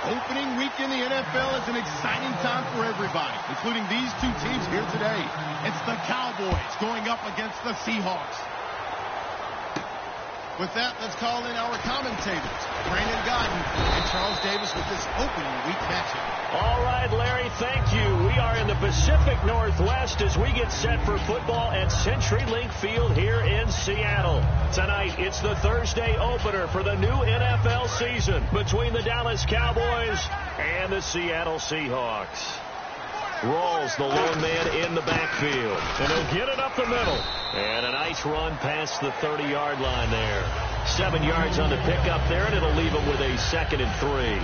Opening week in the NFL is an exciting time for everybody, including these two teams here today. It's the Cowboys going up against the Seahawks. With that, let's call in our commentators, Brandon Godden and Charles Davis, with this opening week matchup. All right, Larry, thank you. We are in the Pacific Northwest as we get set for football at CenturyLink Field here in Seattle. Tonight, it's the Thursday opener for the new NFL season between the Dallas Cowboys and the Seattle Seahawks. Rawls, the lone man in the backfield. And he'll get it up the middle. And a nice run past the 30-yard line there. 7 yards on the pickup there, and it'll leave him with a 2nd and 3.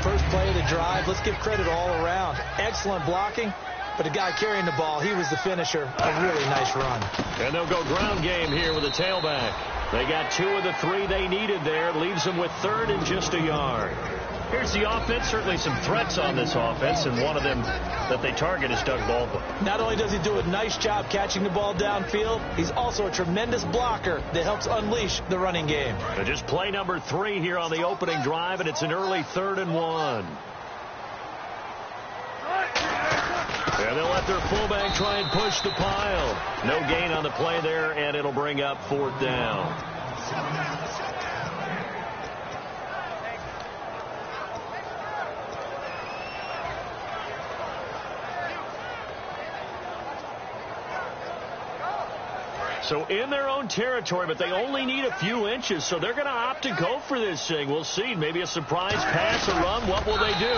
First play of the drive. Let's give credit all around. Excellent blocking, but the guy carrying the ball, he was the finisher. A really nice run. And they'll go ground game here with the tailback. They got 2 of the 3 they needed there. Leaves them with 3rd and just a yard. Here's the offense. Certainly some threats on this offense, and one of them that they target is Doug Baldwin. Not only does he do a nice job catching the ball downfield, he's also a tremendous blocker that helps unleash the running game. And just play number 3 here on the opening drive, and it's an early 3rd and 1. And they'll let their fullback try and push the pile. No gain on the play there, and it'll bring up 4th down. So in their own territory, but they only need a few inches, so they're going to opt to go for this thing. We'll see. Maybe a surprise pass or run. What will they do?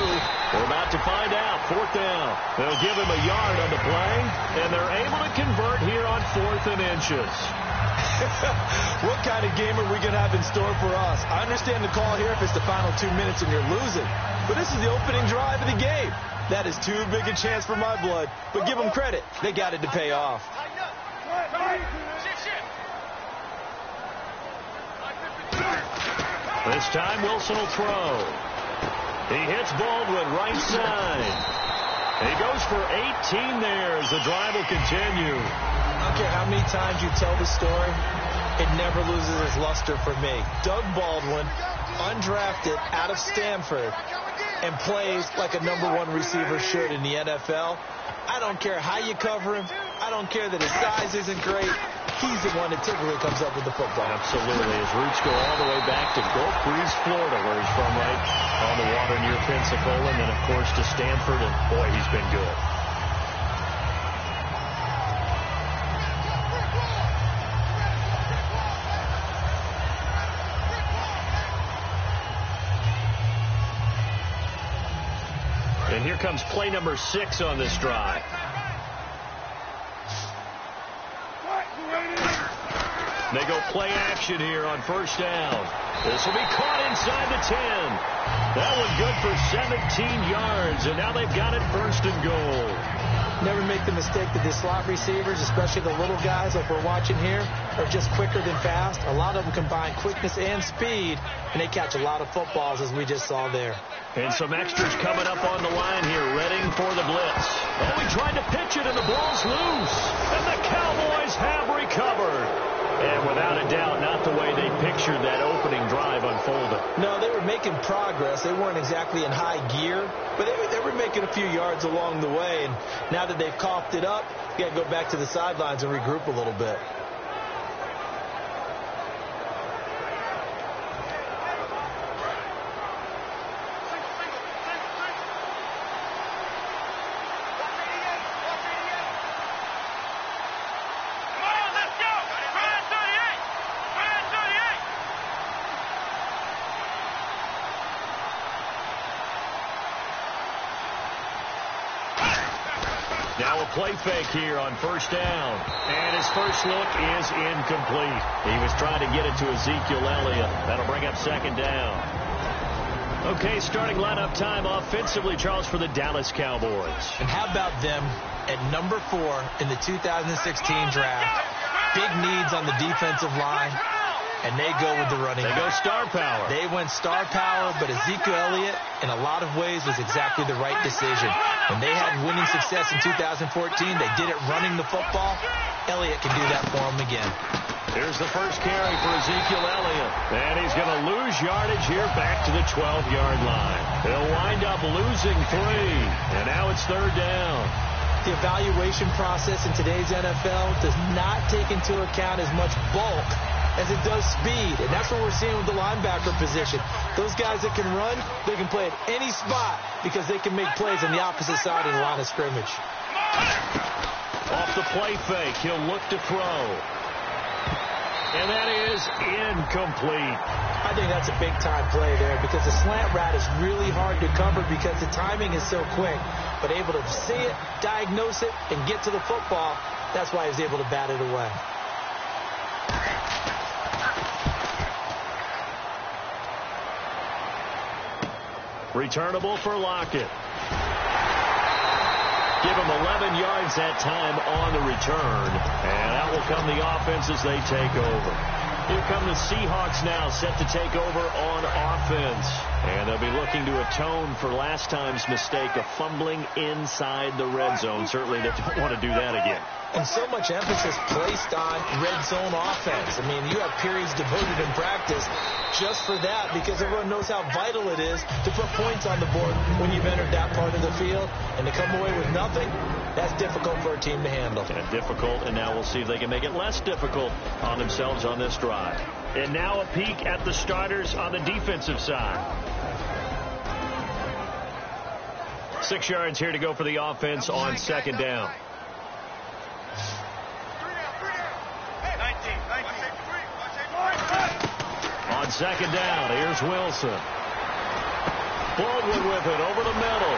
We're about to find out. 4th down. They'll give him a yard on the play, and they're able to convert here on 4th and inches. What kind of game are we going to have in store for us? I understand the call here if it's the final 2 minutes and you're losing, but this is the opening drive of the game. That is too big a chance for my blood, but give them credit. They got it to pay off. This time Wilson will throw. He hits Baldwin right side. He goes for 18 there as the drive will continue. I don't care how many times you tell the story, it never loses its luster for me. Doug Baldwin, undrafted out of Stanford, and plays like a #1 receiver should in the NFL. I don't care how you cover him. I don't care that his size isn't great. He's the one that typically comes up with the football. Absolutely. His roots go all the way back to Gulf Breeze, Florida, where he's from, right on the water near Pensacola, and then, of course, to Stanford, and, boy, he's been good. And here comes play number 6 on this drive. They go play action here on 1st down. This will be caught inside the 10. That one good for 17 yards, and now they've got it 1st and goal. Never make the mistake that the slot receivers, especially the little guys like we're watching here, are just quicker than fast. A lot of them combine quickness and speed, and they catch a lot of footballs, as we just saw there. And some extras coming up on the line here, readying for the blitz. Oh, he tried to pitch it, and the ball's loose. And the Cowboys have recovered. And without a doubt, not the way they pictured that opening drive unfolded. No, they were making progress. They weren't exactly in high gear, but they were making a few yards along the way. And now that they've coughed it up, you got to go back to the sidelines and regroup a little bit. Now a play fake here on 1st down. And his first look is incomplete. He was trying to get it to Ezekiel Elliott. That'll bring up 2nd down. Okay, starting lineup time offensively, Charles, for the Dallas Cowboys. And how about them at number 4 in the 2016 draft? Big needs on the defensive line. And they go with the running. They go star power. They went star power, but Ezekiel Elliott, in a lot of ways, was exactly the right decision. When they had winning success in 2014, they did it running the football. Elliott can do that for them again. Here's the first carry for Ezekiel Elliott. And he's going to lose yardage here back to the 12-yard line. He'll wind up losing 3. And now it's 3rd down. The evaluation process in today's NFL does not take into account as much bulk as it does speed. And that's what we're seeing with the linebacker position. Those guys that can run, they can play at any spot because they can make plays on the opposite side of the line of scrimmage. Off the play fake, he'll look to throw. And that is incomplete. I think that's a big-time play there because the slant route is really hard to cover because the timing is so quick. But able to see it, diagnose it, and get to the football, that's why he was able to bat it away. Returnable for Lockett. Give him 11 yards that time on the return. And out will come the offense as they take over. Here come the Seahawks now, set to take over on offense. And they'll be looking to atone for last time's mistake of fumbling inside the red zone. Certainly they don't want to do that again. And so much emphasis placed on red zone offense. I mean, you have periods devoted in practice just for that because everyone knows how vital it is to put points on the board when you've entered that part of the field. And to come away with nothing, that's difficult for a team to handle. Difficult, and now we'll see if they can make it less difficult on themselves on this drive. And now a peek at the starters on the defensive side. 6 yards here to go for the offense on 2nd down. On 2nd down, here's Wilson. Baldwin with it over the middle.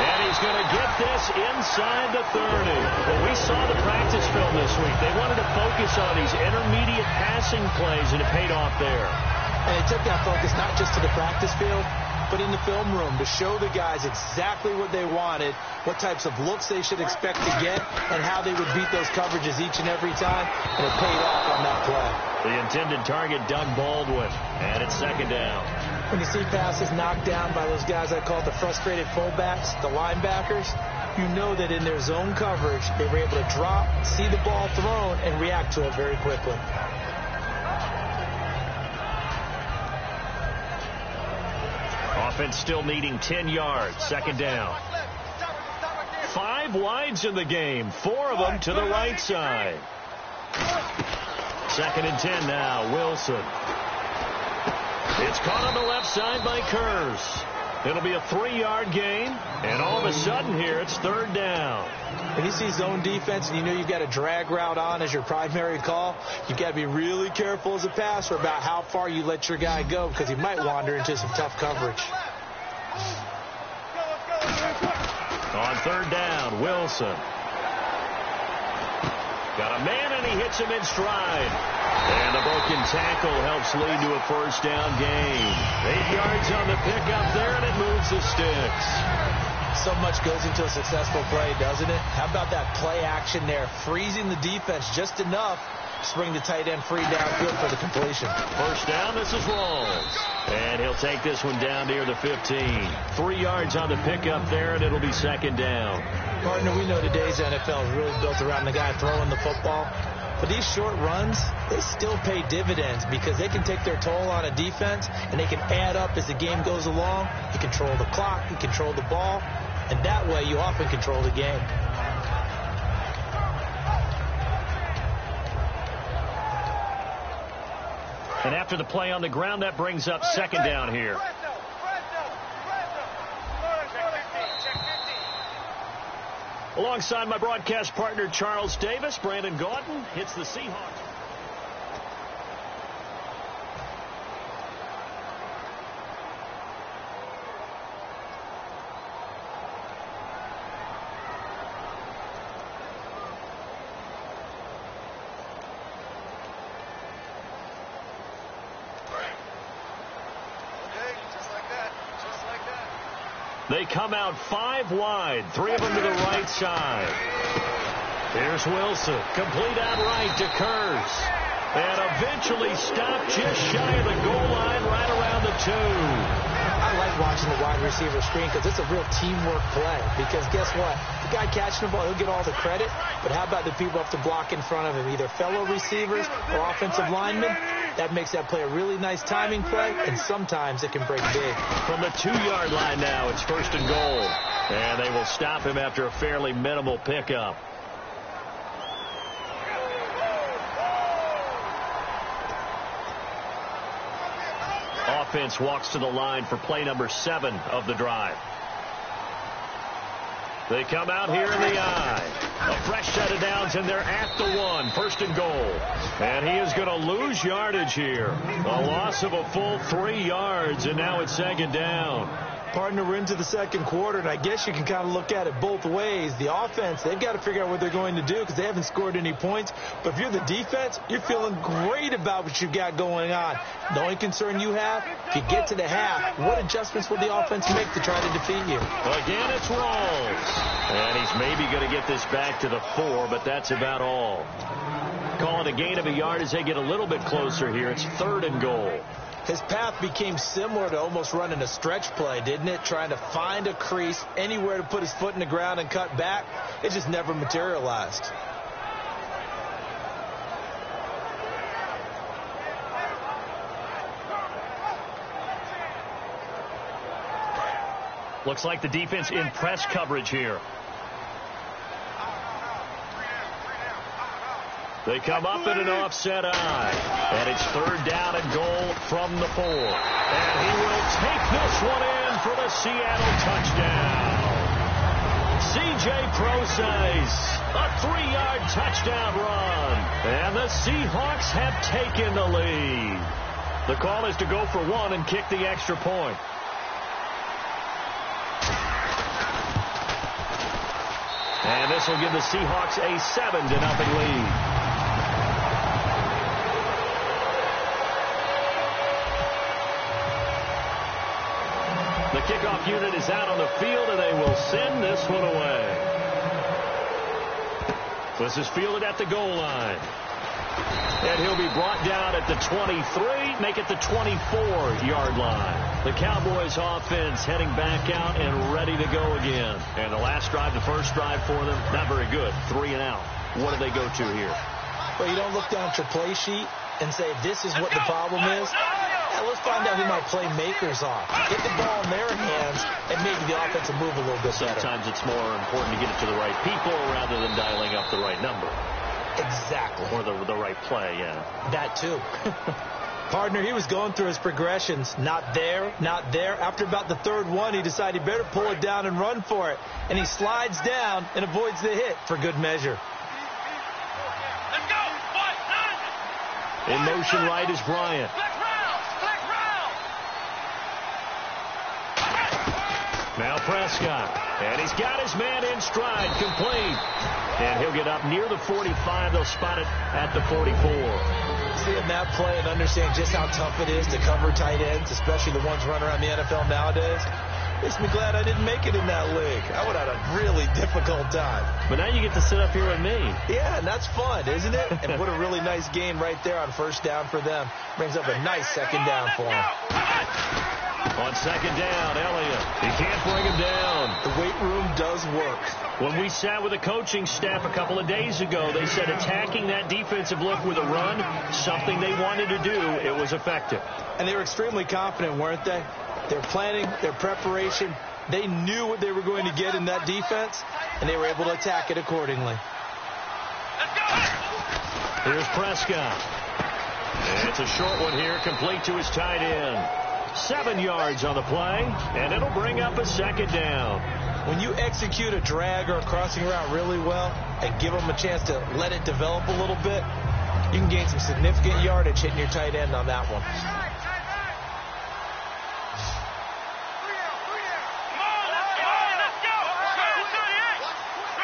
And he's going to get this inside the 30. Well, we saw the practice film this week. They wanted to focus on these intermediate passing plays, and it paid off there. And they took that focus not just to the practice field, but in the film room to show the guys exactly what they wanted, what types of looks they should expect to get, and how they would beat those coverages each and every time. And it paid off on that play. The intended target, Doug Baldwin. And it's 2nd down. When you see passes knocked down by those guys I call the frustrated fullbacks, the linebackers, you know that in their zone coverage, they were able to drop, see the ball thrown, and react to it very quickly. Offense still needing 10 yards. 2nd down. 5 wides in the game. 4 of them to the right side. 2nd and 10 now. Wilson. It's caught on the left side by Kurz. It'll be a 3-yard gain. And all of a sudden here, it's 3rd down. When you see zone defense and you know you've got a drag route on as your primary call, you've got to be really careful as a passer about how far you let your guy go because he might wander into some tough coverage. On 3rd down, Wilson. Got a man and he hits him in stride. And the broken tackle helps lead to a 1st down gain. 8 yards on the pickup there, and it moves the sticks. So much goes into a successful play, doesn't it? How about that play action there, freezing the defense just enough to bring the tight end free downfield for the completion. 1st down, this is Rawls. And he'll take this one down near the 15. 3 yards on the pickup there, and it'll be 2nd down. Partner, we know today's NFL is really built around the guy throwing the football. But these short runs, they still pay dividends because they can take their toll on a defense, and they can add up as the game goes along. You control the clock, you control the ball, and that way you often control the game. And after the play on the ground, that brings up 2nd down here. Alongside my broadcast partner, Charles Davis, Brandon Gordon hits the Seahawks. They come out 5 wide, 3 of them to the right side. Here's Wilson, complete out right to Kurz. And eventually stopped just shy of the goal line right around the 2. I like watching the wide receiver screen because it's a real teamwork play. Because guess what? The guy catching the ball, he'll get all the credit. But how about the people up to block in front of him, either fellow receivers or offensive linemen? That makes that play a really nice timing play, and sometimes it can break big. From the 2-yard line now, it's 1st and goal. And they will stop him after a fairly minimal pickup. Offense walks to the line for play number 7 of the drive. They come out here in the eye. A fresh set of downs, and they're at the 1. 1st and goal. And he is going to lose yardage here. A loss of a full 3 yards, and now it's 2nd down. Partner, we're into the 2nd quarter, and I guess you can kind of look at it both ways. The offense, they've got to figure out what they're going to do because they haven't scored any points. But if you're the defense, you're feeling great about what you've got going on. The only concern you have, if you get to the half, what adjustments will the offense make to try to defeat you? Again, it's Rawls. And he's maybe going to get this back to the 4, but that's about all. Call it a gain of a yard as they get a little bit closer here. It's 3rd and goal. His path became similar to almost running a stretch play, didn't it? Trying to find a crease, anywhere to put his foot in the ground and cut back. It just never materialized. Looks like the defense in press coverage here. They come up in an offset eye. And it's 3rd down and goal from the 4. And he will take this one in for the Seattle touchdown. C.J. Procise, a 3-yard touchdown run. And the Seahawks have taken the lead. The call is to go for 1 and kick the extra point. And this will give the Seahawks a 7-0 lead. The kickoff unit is out on the field, and they will send this one away. This is fielded at the goal line. And he'll be brought down at the 23, make it the 24-yard line. The Cowboys offense heading back out and ready to go again. And the last drive, the first drive for them, not very good. 3 and out. What do they go to here? Well, you don't look down at your play sheet and say, this is what the problem is. Let's find out who my playmakers are. Get the ball in their hands and maybe the offense will move a little bit better. Sometimes it's more important to get it to the right people rather than dialing up the right number. Exactly. Or the right play, yeah. That too. Partner, he was going through his progressions. Not there, not there. After about the 3rd one, he decided he better pull it down and run for it. And he slides down and avoids the hit for good measure. Let's go. In motion right is Bryant. Now Prescott, and he's got his man in stride, complete. And he'll get up near the 45. They'll spot it at the 44. Seeing that play and understand just how tough it is to cover tight ends, especially the ones running around the NFL nowadays, makes me glad I didn't make it in that league. I would have had a really difficult time. But now you get to sit up here with me. Yeah, and that's fun, isn't it? And what a really nice gain right there on 1st down for them. Brings up a nice 2nd down for them. On 2nd down, Elliott. He can't bring him down. The weight room does work. When we sat with the coaching staff a couple of days ago, they said attacking that defensive look with a run, something they wanted to do, it was effective. And they were extremely confident, weren't they? Their planning, their preparation, they knew what they were going to get in that defense, and they were able to attack it accordingly. Here's Prescott. And it's a short one here, complete to his tight end. 7 yards on the play, and it'll bring up a 2nd down. When you execute a drag or a crossing route really well and give them a chance to let it develop a little bit, you can gain some significant yardage hitting your tight end on that one.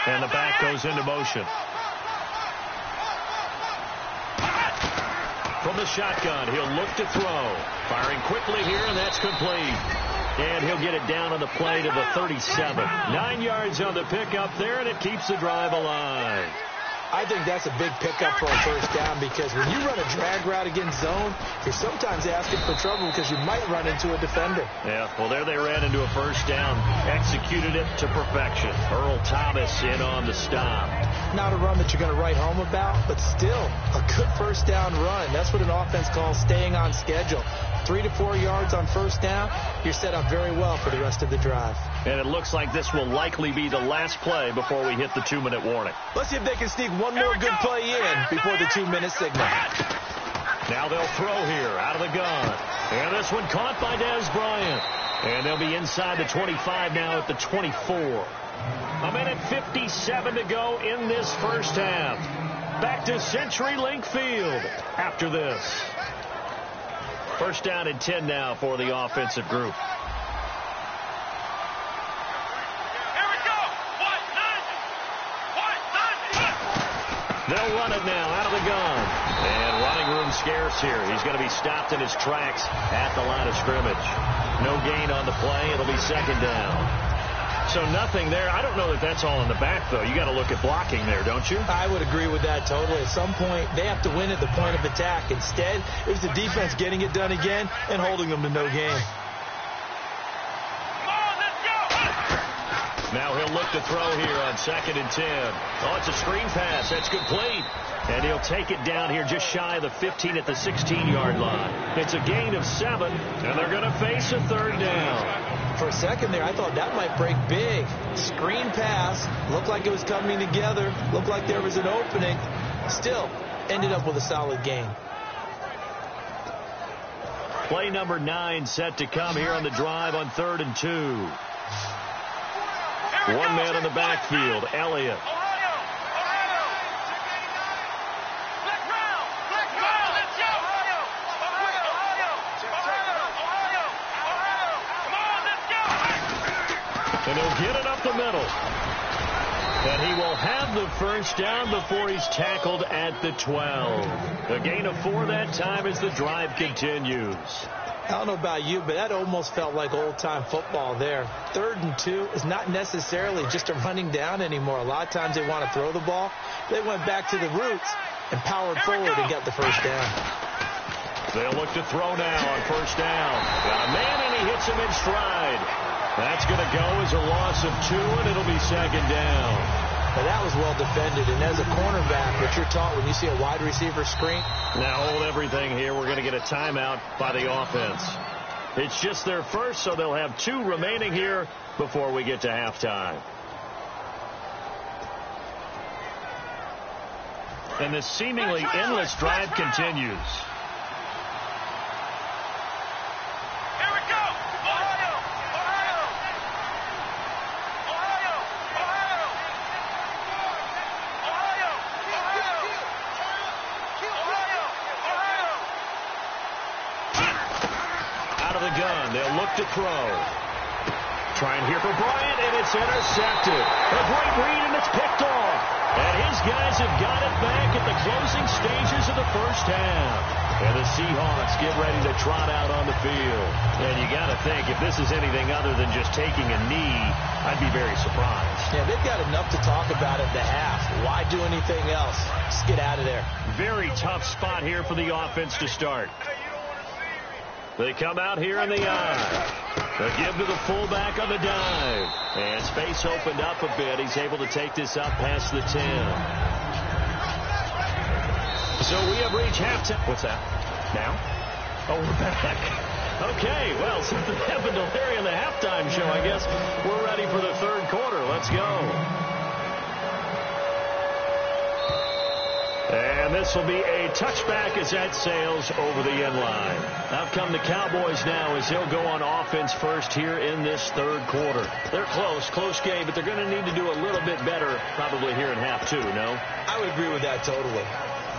And the back goes into motion. From the shotgun, he'll look to throw. Firing quickly here, and that's complete. And he'll get it down on the play to the 37. 9 yards on the pickup there, and it keeps the drive alive. I think that's a big pickup for a first down because when you run a drag route against zone, you're sometimes asking for trouble because you might run into a defender. Yeah, well, there they ran into a first down, executed it to perfection. Earl Thomas in on the stop. Not a run that you're going to write home about, but still a good first down run. That's what an offense calls staying on schedule. 3 to 4 yards on first down, you're set up very well for the rest of the drive. And it looks like this will likely be the last play before we hit the 2-minute warning. Let's see if they can sneak one more good play in before the 2-minute signal. Now they'll throw here out of the gun. And this one caught by Dez Bryant. And they'll be inside the 25 now at the 24. A minute 57 to go in this first half. Back to CenturyLink Field after this. First down and 10 now for the offensive group. They'll run it now out of the gun. And running room scarce here. He's going to be stopped in his tracks at the line of scrimmage. No gain on the play. It'll be second down. So nothing there. I don't know that that's all in the back, though. You got to look at blocking there, don't you? I would agree with that totally. At some point, they have to win at the point of attack. Instead, it was the defense getting it done again and holding them to no gain. Now he'll look to throw here on 2nd and 10. Oh, it's a screen pass. That's complete. And he'll take it down here just shy of the 15 at the 16-yard line. It's a gain of 7, and they're going to face a third down. For a second there, I thought that might break big. Screen pass. Looked like it was coming together. Looked like there was an opening. Still, ended up with a solid gain. Play number 9 set to come here on the drive on 3rd and 2. One man in the backfield, Elliott. And he'll get it up the middle. And he will have the first down before he's tackled at the 12. A gain of 4 that time as the drive continues. I don't know about you, but that almost felt like old-time football there. 3rd and 2 is not necessarily just a running down anymore. A lot of times they want to throw the ball. They went back to the roots and powered forward and got the first down. They'll look to throw now on first down. Got a man, and he hits him in stride. That's going to go as a loss of 2, and it'll be second down. But that was well defended, and as a cornerback, what you're taught when you see a wide receiver screen. Now hold everything here. We're going to get a timeout by the offense. It's just their first, so they'll have 2 remaining here before we get to halftime. And this seemingly endless drive continues. They'll look to throw. Trying here for Bryant, and it's intercepted. A great read, and it's picked off. And his guys have got it back at the closing stages of the first half. And the Seahawks get ready to trot out on the field. And you got to think, if this is anything other than just taking a knee, I'd be very surprised. Yeah, they've got enough to talk about at the half. Why do anything else? Just get out of there. Very tough spot here for the offense to start. They come out here in the eye. They give to the fullback on the dive. And space opened up a bit. He's able to take this up past the 10. So we have reached halftime. What's that? Now? Oh, we're back. Okay, well, something happened to Larry in the halftime show, I guess. We're ready for the third quarter. Let's go. And this will be a touchback as that sails over the end line. Out come the Cowboys now as he'll go on offense first here in this third quarter. They're close game, but they're going to need to do a little bit better probably here in half 2, no? I would agree with that totally.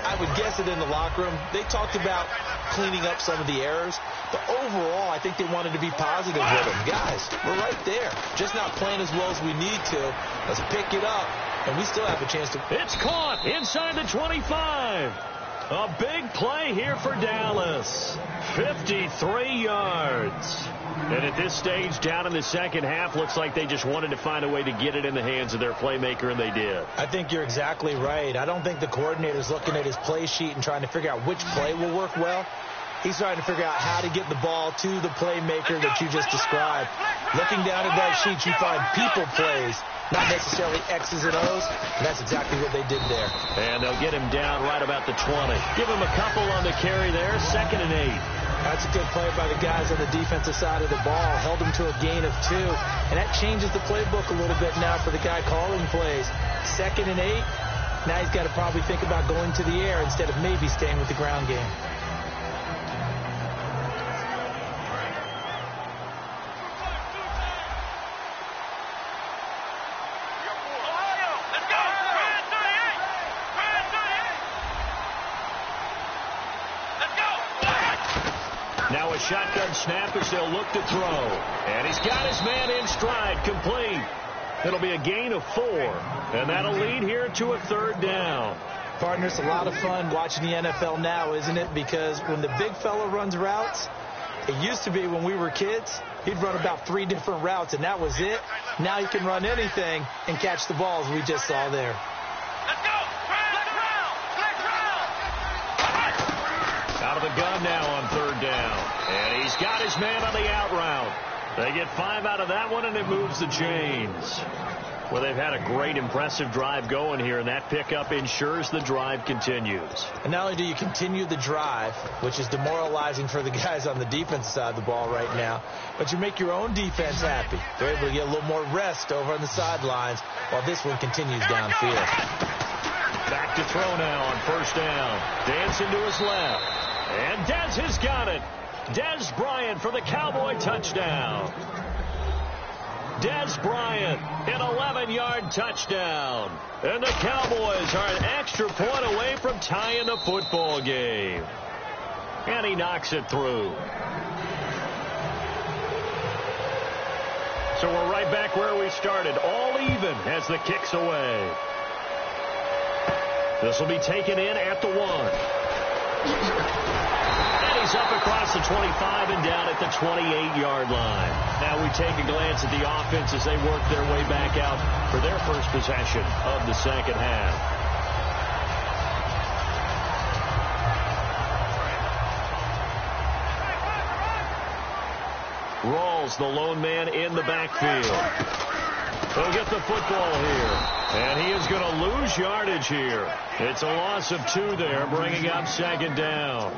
I would guess it in the locker room. They talked about cleaning up some of the errors, but overall, I think they wanted to be positive with them. Guys, we're right there. Just not playing as well as we need to. Let's pick it up. And we still have a chance to. It's caught inside the 25. A big play here for Dallas. 53 yards. And at this stage, down in the second half, looks like they just wanted to find a way to get it in the hands of their playmaker, and they did. I think you're exactly right. I don't think the coordinator's looking at his play sheet and trying to figure out which play will work well. He's trying to figure out how to get the ball to the playmaker that you just described. Looking down at that sheet, you find people plays, not necessarily X's and O's, and that's exactly what they did there. And they'll get him down right about the 20. Give him a couple on the carry there, 2nd and 8. That's a good play by the guys on the defensive side of the ball. Held him to a gain of 2, and that changes the playbook a little bit now for the guy calling plays. 2nd and 8, now he's got to probably think about going to the air instead of maybe staying with the ground game. Now a shotgun snap as they'll look to throw. And he's got his man in stride, complete. It'll be a gain of 4. And that'll lead here to a 3rd down. Partner, it's a lot of fun watching the NFL now, isn't it? Because when the big fella runs routes, it used to be when we were kids, he'd run about 3 different routes, and that was it. Now he can run anything and catch the balls we just saw there. Out of the gun now on 3rd down. And he's got his man on the out route. They get 5 out of that one, and it moves the chains. Well, they've had a great, impressive drive going here, and that pickup ensures the drive continues. And not only do you continue the drive, which is demoralizing for the guys on the defensive side of the ball right now, but you make your own defense happy. They're able to get a little more rest over on the sidelines while this one continues downfield. Back to throw now on 1st down. Dancing to his left. And Dez has got it. Dez Bryant for the Cowboy touchdown. Dez Bryant, an 11-yard touchdown. And the Cowboys are an extra point away from tying the football game. And he knocks it through. So we're right back where we started. All even as the kick's away. This will be taken in at the 1. He's up across the 25 and down at the 28-yard line. Now we take a glance at the offense as they work their way back out for their first possession of the second half. Rawls, the lone man in the backfield. He'll get the football here. And he is going to lose yardage here. It's a loss of 2 there, bringing up 2nd down.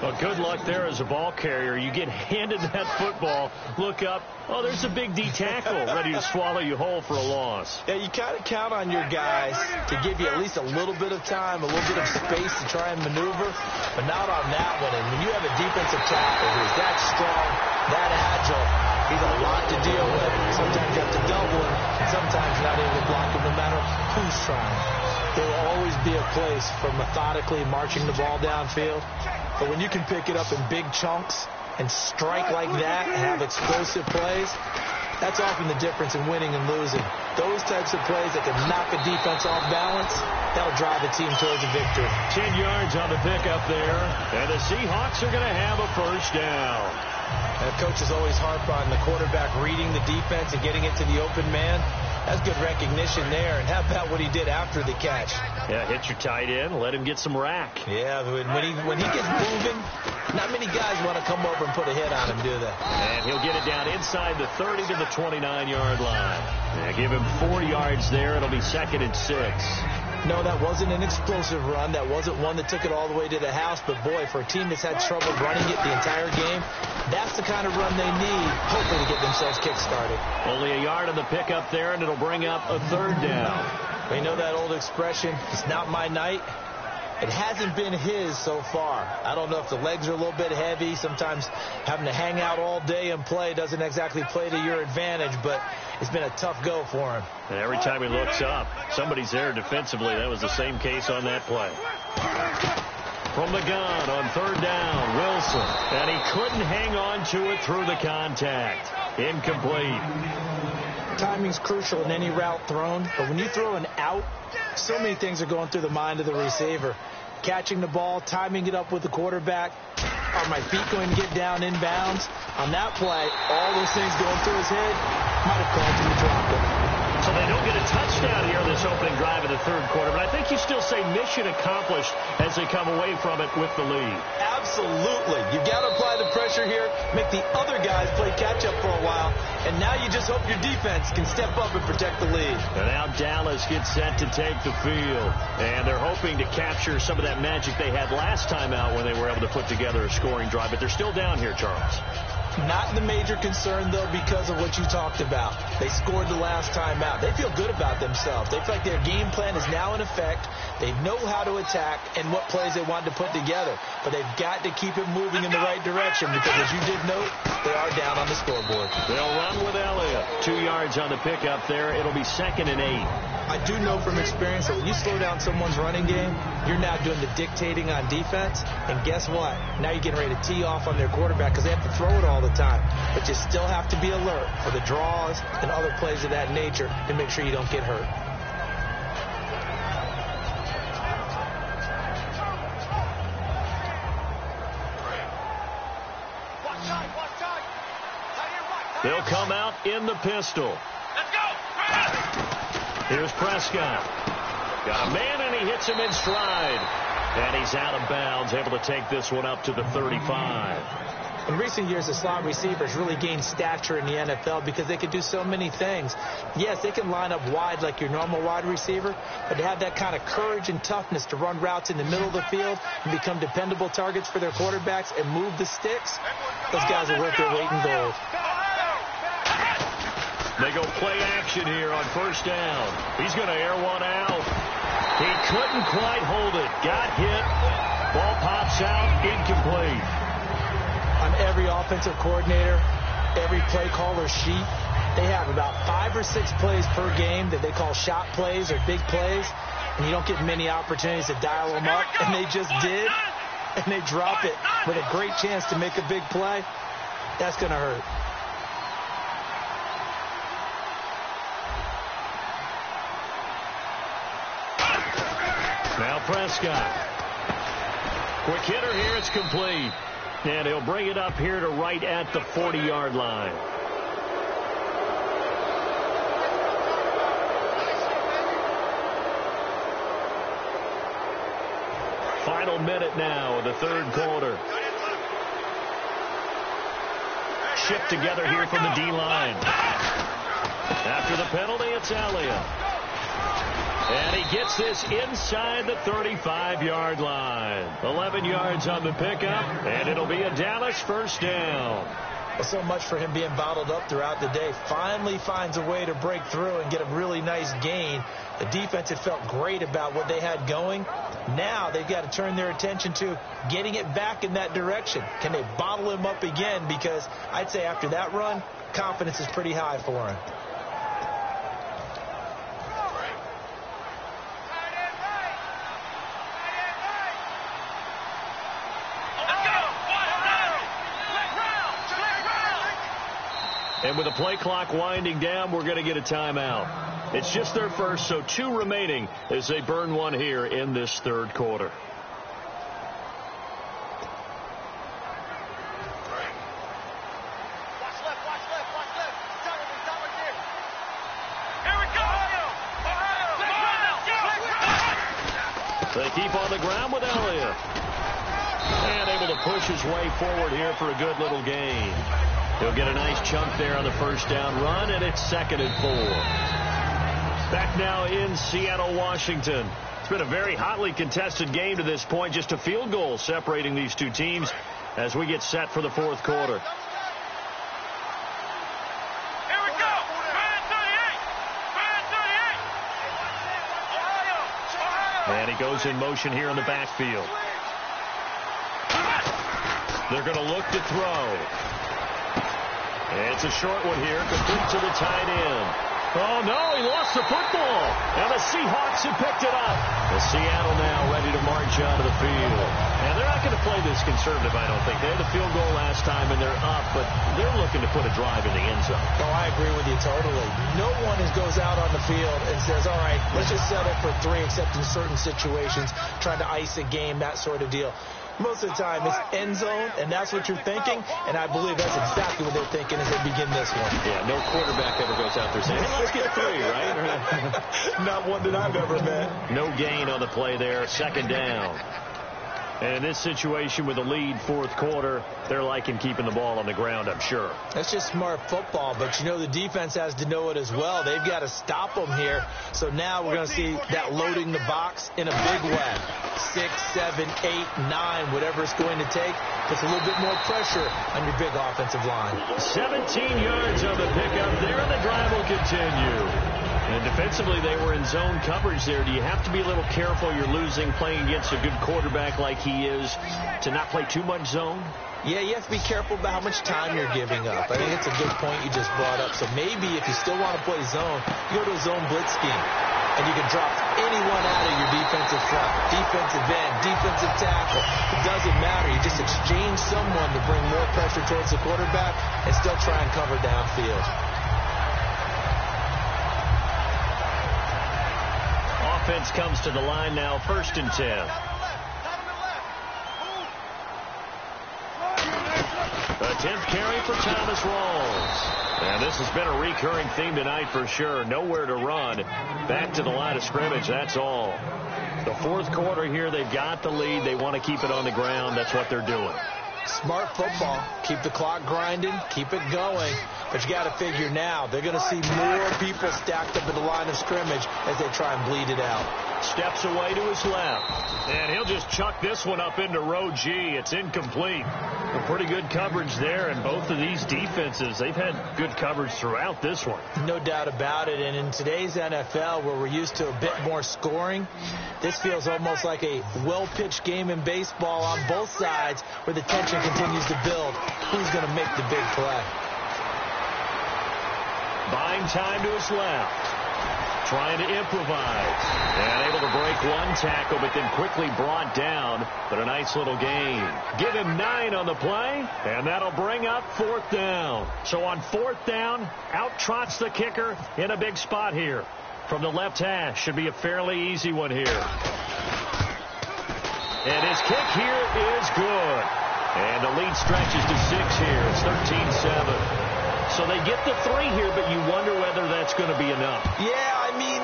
Well, good luck there as a ball carrier. You get handed that football, look up, oh, there's a big D tackle ready to swallow you whole for a loss. Yeah, you kind of count on your guys to give you at least a little bit of time, a little bit of space to try and maneuver, but not on that one. And when you have a defensive tackle who's that strong, that agile, he's a lot to deal with. Sometimes you have to double him, and sometimes not able to block him no matter who's trying. There will always be a place for methodically marching the ball downfield. But when you can pick it up in big chunks and strike like that and have explosive plays, that's often the difference in winning and losing. Those types of plays that can knock a defense off balance, that'll drive a team towards a victory. 10 yards on the pickup there, and the Seahawks are going to have a 1st down. And coaches always harp on the quarterback reading the defense and getting it to the open man. That's good recognition there. And how about what he did after the catch? Yeah, hit your tight end, let him get some rack. Yeah, when he gets moving, not many guys want to come over and put a hit on him, do they? And he'll get it down inside the 30 to the 29-yard line. Yeah, give him 4 yards there. It'll be 2nd and 6. No, that wasn't an explosive run. That wasn't one that took it all the way to the house. But, boy, for a team that's had trouble running it the entire game, that's the kind of run they need, hopefully, to get themselves kick-started. Only a yard on the pickup there, and it'll bring up a 3rd down. Well, you know that old expression, it's not my night. It hasn't been his so far. I don't know if the legs are a little bit heavy. Sometimes having to hang out all day and play doesn't exactly play to your advantage, but it's been a tough go for him. And every time he looks up, somebody's there defensively. That was the same case on that play. From the gun on 3rd down, Wilson. And he couldn't hang on to it through the contact. Incomplete. Timing's crucial in any route thrown, but when you throw an out, so many things are going through the mind of the receiver. catching the ball, timing it up with the quarterback. Are my feet going to get down inbounds? On that play, all those things going through his head, might have caused him to drop it. So they don't get a touchdown here this opening drive of the third quarter, but I think you still say mission accomplished as they come away from it with the lead. Absolutely. You've got to apply the pressure here, make the other guys play catch-up for a while, and now you just hope your defense can step up and protect the lead. And now Dallas gets set to take the field, and they're hoping to capture some of that magic they had last time out when they were able to put together a scoring drive, but they're still down here, Charles. Not the major concern, though, because of what you talked about. They scored the last time out. They feel good about themselves. They feel like their game plan is now in effect. They know how to attack and what plays they want to put together. But they've got to keep it moving in the right direction because, as you did note, they are down on the scoreboard. They'll run with Elliott. 2 yards on the pickup there. It'll be 2nd and 8. I do know from experience that when you slow down someone's running game, you're now doing the dictating on defense. And guess what? Now you're getting ready to tee off on their quarterback because they have to throw it all the time. But you still have to be alert for the draws and other plays of that nature to make sure you don't get hurt. They'll come out in the pistol. Let's go! Here's Prescott. Got a man, and he hits him in stride. And he's out of bounds, able to take this one up to the 35. In recent years, the slot receivers really gained stature in the NFL because they can do so many things. Yes, they can line up wide like your normal wide receiver, but to have that kind of courage and toughness to run routes in the middle of the field and become dependable targets for their quarterbacks and move the sticks, those guys are worth their weight in gold. They go play action here on first down. He's going to air one out. He couldn't quite hold it. Got hit. Ball pops out. Incomplete. On every offensive coordinator, every play caller's sheet, they have about 5 or 6 plays per game that they call shot plays or big plays, and you don't get many opportunities to dial them up, and they just did, and they drop it with a great chance to make a big play. That's going to hurt. Now Prescott. Quick hitter here. It's complete. And he'll bring it up here to right at the 40-yard line. Final minute now of the third quarter. Shipped together here from the D-line. After the penalty, it's Elliott. And he gets this inside the 35-yard line. 11 yards on the pickup, and it'll be a Dallas first down. Well, so much for him being bottled up throughout the day. Finally finds a way to break through and get a really nice gain. The defense had felt great about what they had going. Now they've got to turn their attention to getting it back in that direction. Can they bottle him up again? Because I'd say after that run, confidence is pretty high for him. And with the play clock winding down, we're going to get a timeout. It's just their first, so 2 remaining as they burn one here in this third quarter. They keep on the ground with Elliott. And able to push his way forward here for a good little gain. He'll get a nice chunk there on the first down run, and it's 2nd and 4. Back now in Seattle, Washington. It's been a very hotly contested game to this point. Just a field goal separating these two teams as we get set for the fourth quarter. Here we go. And he goes in motion here in the backfield. They're going to look to throw. It's a short one here, complete to the tight end. Oh, no, he lost the football. And the Seahawks have picked it up. The Seattle now ready to march out of the field. And they're not going to play this conservative, I don't think. They had the field goal last time, and they're up, but they're looking to put a drive in the end zone. Oh, I agree with you totally. No one goes out on the field and says, all right, let's just settle for 3, except in certain situations, trying to ice a game, that sort of deal. Most of the time, it's end zone, and that's what you're thinking, and I believe that's exactly what they're thinking as they begin this one. Yeah, no quarterback ever goes out there saying, hey, let's get 3, right? Not one that I've ever met. No gain on the play there, second down. And in this situation with a lead fourth quarter, they're liking keeping the ball on the ground, I'm sure. That's just smart football, but you know the defense has to know it as well. They've got to stop them here. So now we're going to see that loading the box in a big way. 6, 7, 8, 9, whatever it's going to take, puts a little bit more pressure on your big offensive line. 17 yards on the pickup there, and the drive will continue. And defensively, they were in zone coverage there. Do you have to be a little careful? You're losing playing against a good quarterback like he is to not play too much zone? Yeah, you have to be careful about how much time you're giving up. I think it's a good point you just brought up. So maybe if you still want to play zone, you go to a zone blitz scheme. And you can drop anyone out of your defensive front, defensive end, defensive tackle. It doesn't matter. You just exchange someone to bring more pressure towards the quarterback and still try and cover downfield. Offense comes to the line now, 1st and 10. The 10th carry for Thomas Rawls. And this has been a recurring theme tonight for sure. Nowhere to run. Back to the line of scrimmage, that's all. The fourth quarter here, they've got the lead. They want to keep it on the ground. That's what they're doing. Smart football. Keep the clock grinding. Keep it going. But you got to figure now, they're going to see more people stacked up at the line of scrimmage as they try and bleed it out. Steps away to his left. And he'll just chuck this one up into row G. It's incomplete. A pretty good coverage there, and both of these defenses, they've had good coverage throughout this one. No doubt about it. And in today's NFL, where we're used to a bit more scoring, this feels almost like a well-pitched game in baseball on both sides where the tension continues to build. Who's going to make the big play? Buying time to his left. Trying to improvise. And able to break one tackle, but then quickly brought down. But a nice little gain. Give him 9 on the play, and that'll bring up 4th down. So on 4th down, out trots the kicker in a big spot here. From the left hash, should be a fairly easy one here. And his kick here is good. And the lead stretches to 6 here. It's 13-7. So they get the 3 here, but you wonder whether that's going to be enough. Yeah, I mean,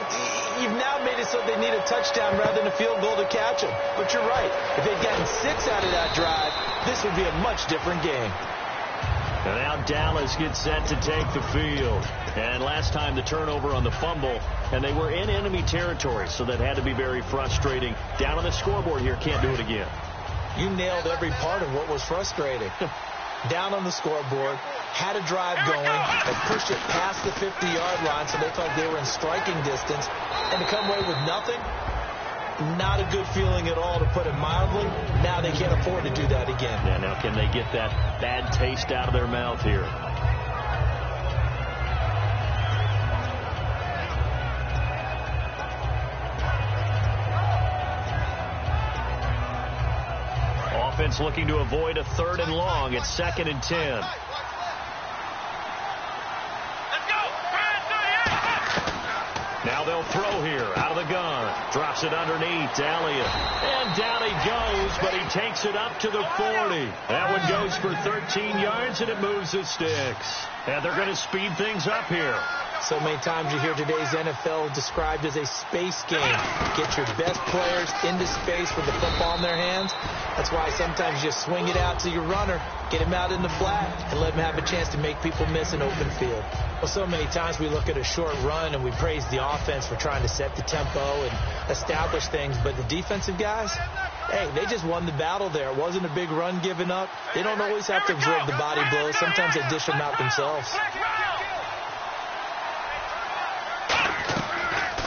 you've now made it so they need a touchdown rather than a field goal to catch them. But you're right. If they'd gotten 6 out of that drive, this would be a much different game. And now Dallas gets set to take the field. And last time the turnover on the fumble, and they were in enemy territory, so that had to be very frustrating. Down on the scoreboard here, can't do it again. You nailed every part of what was frustrating. Down on the scoreboard, had a drive going, and pushed it past the 50-yard line so they thought they were in striking distance. And to come away with nothing, not a good feeling at all, to put it mildly. Now they can't afford to do that again. Yeah, now can they get that bad taste out of their mouth here? Offense looking to avoid a 3rd and long. It's 2nd and 10. Now they'll throw here out of the gun. Drops it underneath to Elliott. And down he goes, but he takes it up to the 40. That one goes for 13 yards, and it moves the sticks. And they're going to speed things up here. So many times you hear today's NFL described as a space game. Get your best players into space with the football in their hands. That's why sometimes you just swing it out to your runner, get him out in the flat, and let him have a chance to make people miss an open field. Well, so many times we look at a short run and we praise the offense for trying to set the tempo and establish things, but the defensive guys, hey, they just won the battle there. It wasn't a big run given up. They don't always have to absorb the body blows. Sometimes they dish them out themselves.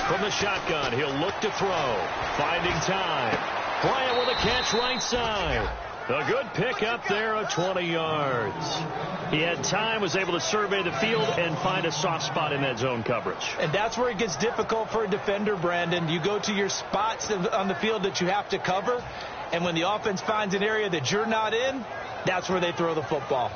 From the shotgun, he'll look to throw. Finding time. Bryant with a catch right side. A good pick up there of 20 yards. He had time, was able to survey the field and find a soft spot in that zone coverage. And that's where it gets difficult for a defender, Brandon. You go to your spots on the field that you have to cover, and when the offense finds an area that you're not in, that's where they throw the football.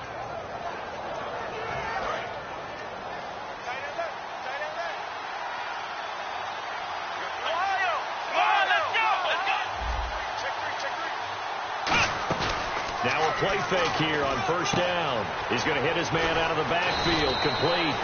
Now a play fake here on first down. He's going to hit his man out of the backfield, complete.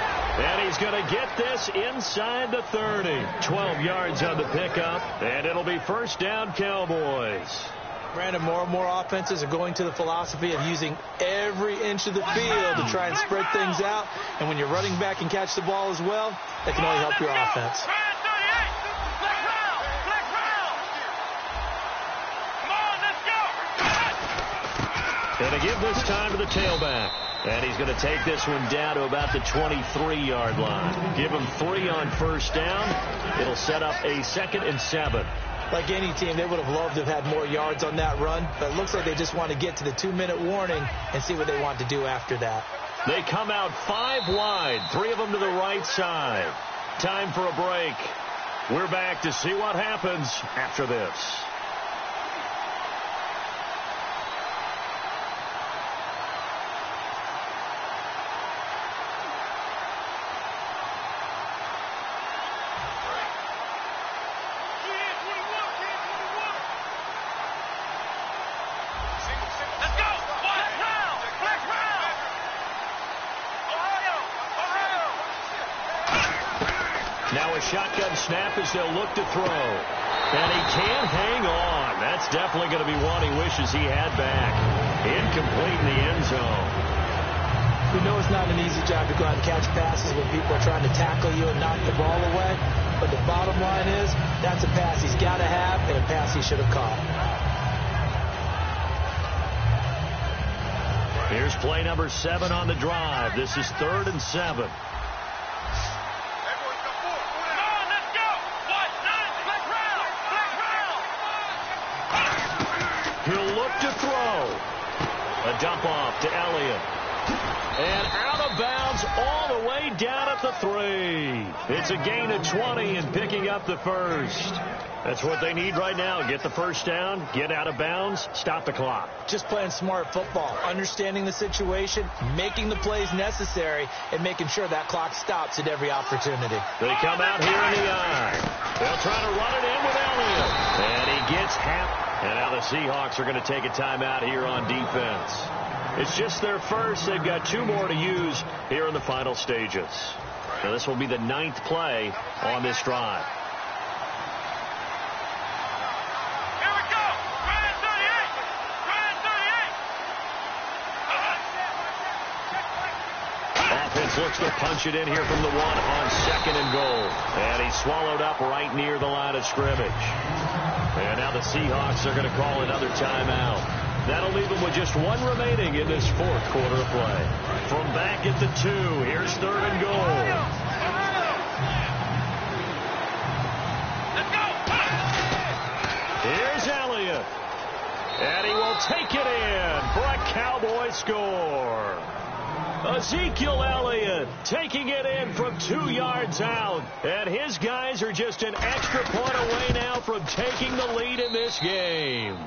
And he's going to get this inside the 30. 12 yards on the pickup, and it'll be first down Cowboys. Brandon, more and more offenses are going to the philosophy of using every inch of the field to try and spread things out. And when you're running back and catch the ball as well, that can only help your offense. Going to give this time to the tailback. And he's going to take this one down to about the 23-yard line. Give him 3 on first down. It'll set up a 2nd and 7. Like any team, they would have loved to have had more yards on that run. But it looks like they just want to get to the 2-minute warning and see what they want to do after that. They come out 5 wide. 3 of them to the right side. Time for a break. We're back to see what happens after this. Now a shotgun snap as they'll look to throw. And he can't hang on. That's definitely going to be one he wishes he had back. Incomplete in the end zone. We know it's not an easy job to go out and catch passes when people are trying to tackle you and knock the ball away. But the bottom line is, that's a pass he's got to have and a pass he should have caught. Here's play number 7 on the drive. This is 3rd and 7. He'll look to throw. A dump off to Elliott. And out of bounds all the way down at the 3. It's a gain of 20 and picking up the first. That's what they need right now. Get the first down, get out of bounds, stop the clock. Just playing smart football, understanding the situation, making the plays necessary, and making sure that clock stops at every opportunity. They come out here in the eye. They'll try to run it in with Elliott. And he gets half. And now the Seahawks are going to take a timeout here on defense. It's just their first. They've got 2 more to use here in the final stages. Now this will be the 9th play on this drive. Here we go. Ryan 38. Ryan 38. Offense looks to punch it in here from the 1 on 2nd and goal. And he's swallowed up right near the line of scrimmage. And now the Seahawks are going to call another timeout. That'll leave them with just 1 remaining in this 4th quarter of play. From back at the 2, here's 3rd and goal. Let's go. Here's Elliott. And he will take it in for a Cowboy score. Ezekiel Elliott taking it in from 2 yards out. And his guys are just an extra point away now from taking the lead in this game.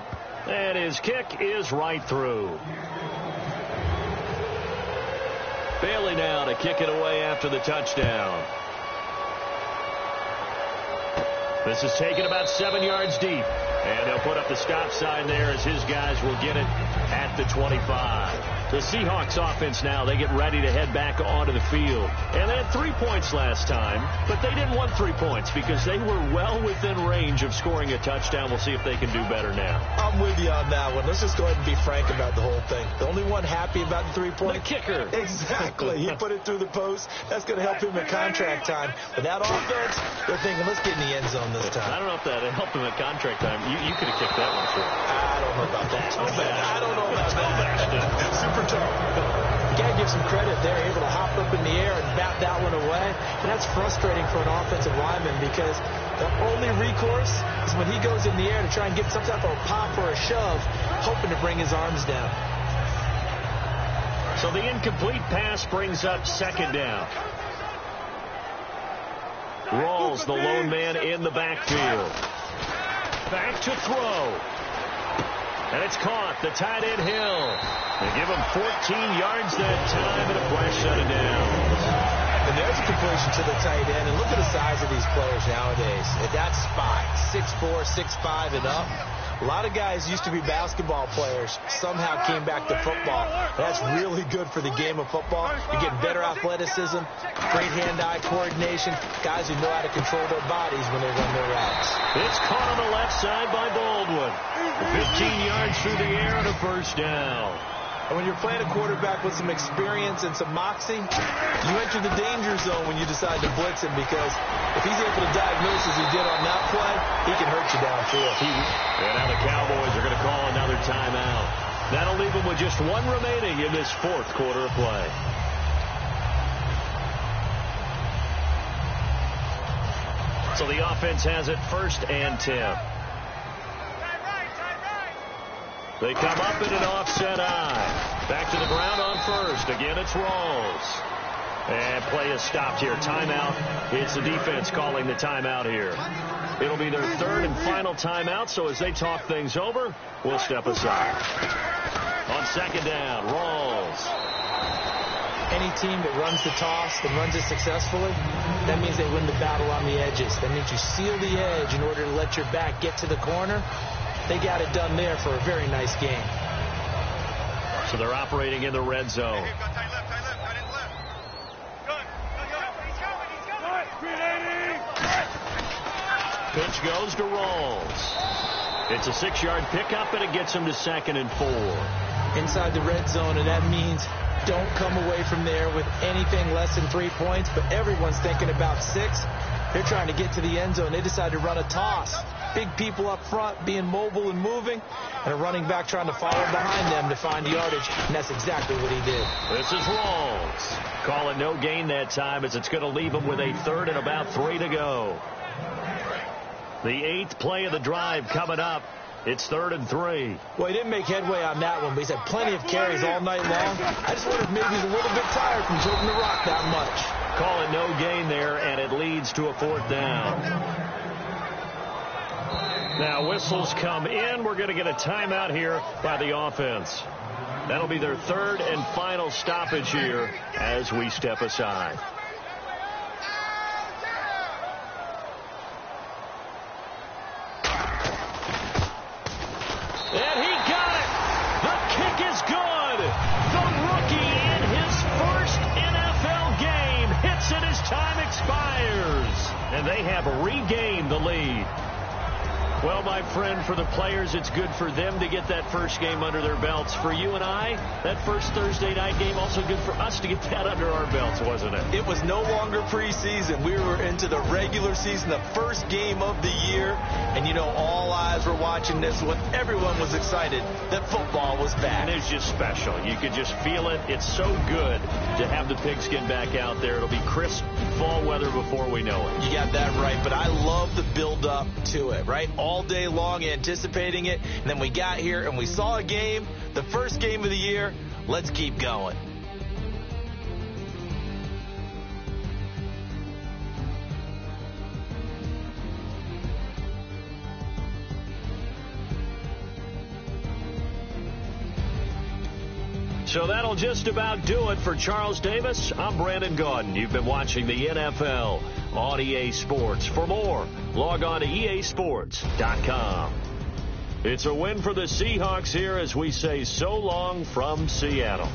And his kick is right through. Bailey now to kick it away after the touchdown. This is taken about 7 yards deep. And they'll put up the stop sign there as his guys will get it at the 25. The Seahawks offense now, they get ready to head back onto the field. And they had 3 points last time, but they didn't want 3 points because they were well within range of scoring a touchdown. We'll see if they can do better now. I'm with you on that one. Let's just go ahead and be frank about the whole thing. The only one happy about the 3-point. The kicker. Exactly. He put it through the post. That's going to help him at contract time. But that offense, they're thinking, let's get in the end zone this time. I don't know if that helped him at contract time. You could have kicked that one, sure. I don't know about that. I don't know about that. Super tough. You got to give some credit there, able to hop up in the air and bat that one away. And that's frustrating for an offensive lineman because The only recourse is when he goes in the air to try and get some type of a pop or a shove, hoping to bring his arms down. So the incomplete pass brings up second down. Rawls, the lone man in the backfield. Back to throw. And it's caught. The tight end Hill. They give him 14 yards that time and a flash out of downs. And there's a completion to the tight end. And look at the size of these players nowadays. At that spot, 6'4", 6'5", and up. A lot of guys used to be basketball players, somehow came back to football. That's really good for the game of football. You're getting better athleticism, great hand-eye coordination, guys who know how to control their bodies when they run their routes. It's caught on the left side by Baldwin. 15 yards through the air and a first down. And when you're playing a quarterback with some experience and some moxie, you enter the danger zone when you decide to blitz him, because if he's able to diagnose as he did on that play, he can hurt you downfield. And now the Cowboys are going to call another timeout. That'll leave them with just one remaining in this fourth quarter of play. So the offense has it 1st and 10. They come up in an offset eye. Back to the ground on first. Again, it's Rawls. And play is stopped here. Timeout. It's the defense calling the timeout here. It'll be their 3rd and final timeout, so as they talk things over, we'll step aside. On 2nd down, Rawls. Any team that runs the toss and runs it successfully, that means they win the battle on the edges. That means you seal the edge in order to let your back get to the corner. They got it done there for a very nice game. So they're operating in the red zone. Pitch goes to Rawls. It's a 6-yard pickup, and it gets him to 2nd and 4. Inside the red zone, and that means don't come away from there with anything less than 3 points, but everyone's thinking about 6. They're trying to get to the end zone. They decide to run a toss. Big people up front being mobile and moving, and a running back trying to follow behind them to find yardage, and that's exactly what he did. This is Rawls. Call it no gain that time, as it's going to leave him with a 3rd and about 3 to go. The 8th play of the drive coming up. It's 3rd and 3. Well, he didn't make headway on that one, but he's had plenty of carries all night long. I just wonder if maybe he's a little bit tired from jumping the rock that much. Call it no gain there, and it leads to a 4th down. Now whistles come in. We're going to get a timeout here by the offense. That'll be their 3rd and final stoppage here as we step aside. And he got it. The kick is good. The rookie in his first NFL game hits it as time expires. And they have regained the lead. Well, my friend, for the players, it's good for them to get that first game under their belts. For you and I, that first Thursday night game, also good for us to get that under our belts, wasn't it? It was no longer preseason. We were into the regular season, the first game of the year. And, you know, all eyes were watching this when everyone was excited that football was back. And it's just special. You could just feel it. It's so good to have the pigskin back out there. It'll be crisp fall weather before we know it. You got that right, but I love the build-up to it, right? All day long anticipating it, and then we got here and we saw a game, the first game of the year. Let's keep going. So that'll just about do it for Charles Davis. I'm Brandon Gaudin. You've been watching the NFL on EA Sports. For more, log on to easports.com. It's a win for the Seahawks here as we say so long from Seattle.